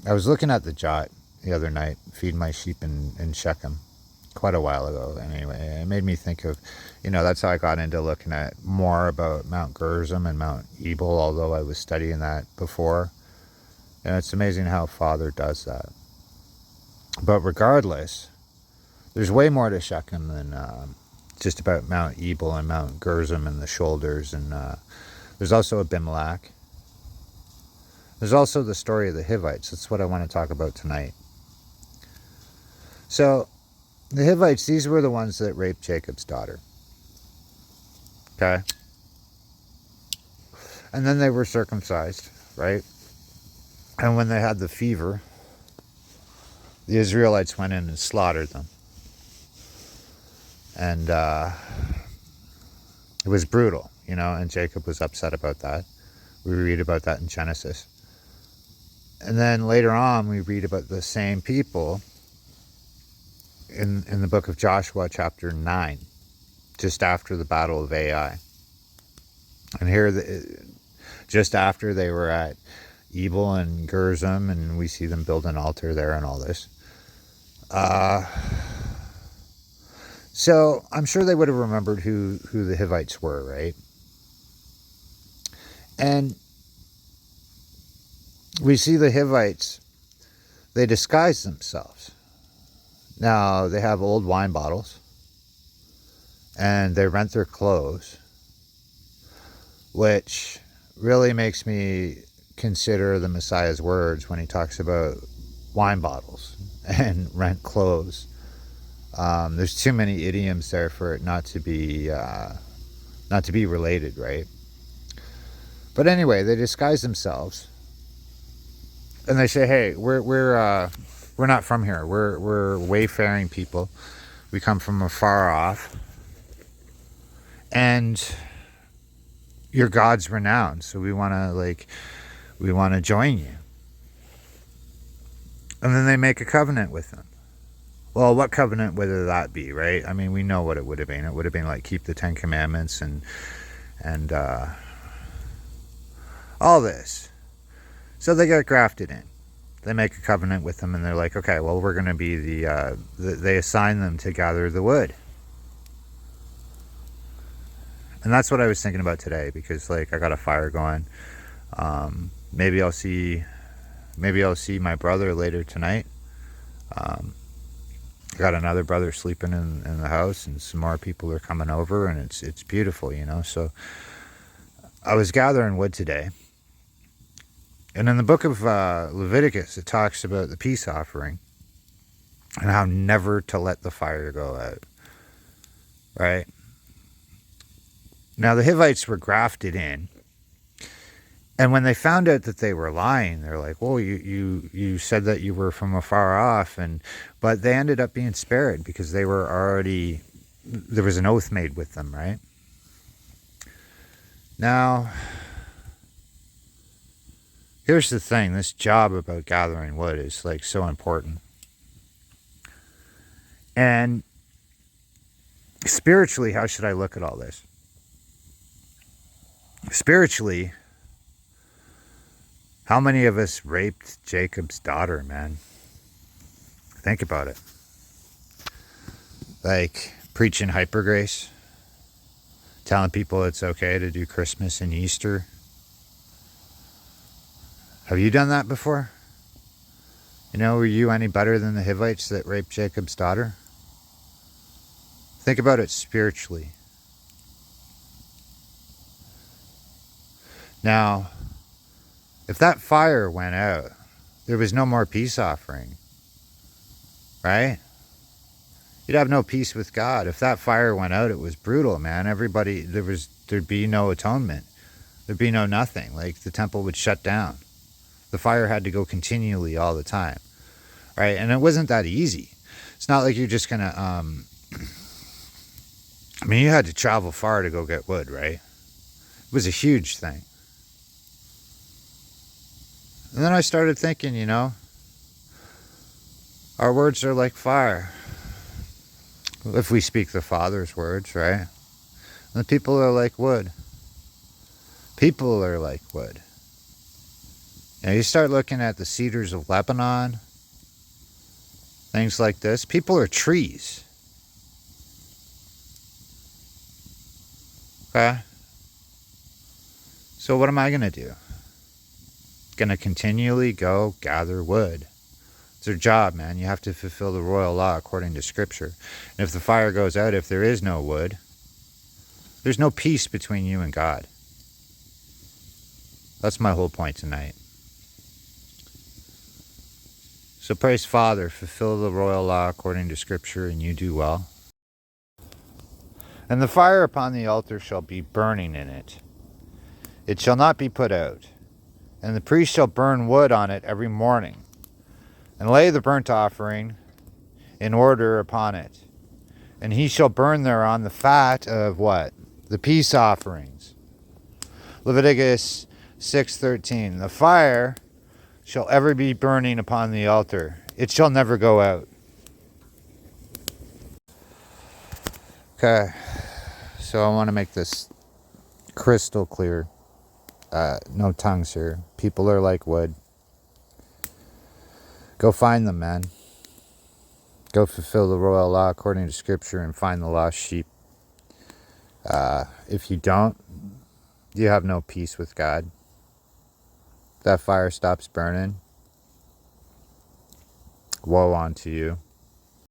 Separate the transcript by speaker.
Speaker 1: I was looking at the Jot the other night, feeding my sheep in Shechem quite a while ago. Anyway, it made me think of, that's how I got into looking at more about Mount Gerizim and Mount Ebal, although I was studying that before. And it's amazing how Father does that. But regardless, there's way more to Shechem than just about Mount Ebal and Mount Gerizim and the shoulders. And there's also Abimelech. There's also the story of the Hivites. That's what I want to talk about tonight. So, the Hivites, these were the ones that raped Jacob's daughter. Okay? And then they were circumcised, right? And when they had the fever, the Israelites went in and slaughtered them. And it was brutal, and Jacob was upset about that. We read about that in Genesis. And then later on, we read about the same people in the book of Joshua, chapter 9, just after the Battle of Ai. And here, just after they were at Ebal and Gerizim, and we see them build an altar there and all this. So I'm sure they would have remembered who the Hivites were, right? And we see the Hivites, they disguise themselves. Now, they have old wine bottles, and they rent their clothes, which really makes me consider the Messiah's words when he talks about wine bottles and rent clothes. There's too many idioms there for it not to be related, right? But anyway, they disguise themselves. And they say, hey, we're not from here. We're wayfaring people. We come from afar off. And your God's renowned, so we want to join you. And then they make a covenant with them. Well, what covenant would that be, right? I mean, we know what it would have been. It would have been like keep the 10 Commandments and all this. So they get grafted in. They make a covenant with them, and they're like, okay, well, we're going to be they assign them to gather the wood. And that's what I was thinking about today, because I got a fire going. Maybe I'll see my brother later tonight. I got another brother sleeping in the house, and some more people are coming over, and it's beautiful, So I was gathering wood today. And in the book of Leviticus, it talks about the peace offering and how never to let the fire go out. Right? Now, the Hivites were grafted in. And when they found out that they were lying, they're like, well, you said that you were from afar off. But they ended up being spared because they were already, there was an oath made with them, right? Now, here's the thing. This job about gathering wood is so important. And spiritually, how should I look at all this? Spiritually, how many of us raped Jacob's daughter, man? Think about it. Preaching hyper grace, telling people it's okay to do Christmas and Easter. Have you done that before? Were you any better than the Hivites that raped Jacob's daughter? Think about it spiritually. Now, if that fire went out, there was no more peace offering, right? You'd have no peace with God. If that fire went out, it was brutal, man. There'd be no atonement. There'd be no nothing. The temple would shut down. The fire had to go continually all the time, right? And it wasn't that easy. It's not like you're just going to, you had to travel far to go get wood, right? It was a huge thing. And then I started thinking, our words are like fire. If we speak the Father's words, right? And the people are like wood. People are like wood. You start looking at the cedars of Lebanon, things like this. People are trees. Okay? So what am I going to do? Going to continually go gather wood. It's their job, man. You have to fulfill the royal law according to Scripture. And if the fire goes out, if there is no wood, there's no peace between you and God. That's my whole point tonight. So praise Father, fulfill the royal law according to Scripture, and you do well. And the fire upon the altar shall be burning in it. It shall not be put out. And the priest shall burn wood on it every morning, and lay the burnt offering in order upon it. And he shall burn thereon the fat of what? The peace offerings. Leviticus 6:13. The fire shall ever be burning upon the altar. It shall never go out. Okay, so I want to make this crystal clear. No tongues here. People are like wood. Go find them, man. Go fulfill the royal law according to Scripture and find the lost sheep. If you don't, you have no peace with God. That fire stops burning. Woe unto you.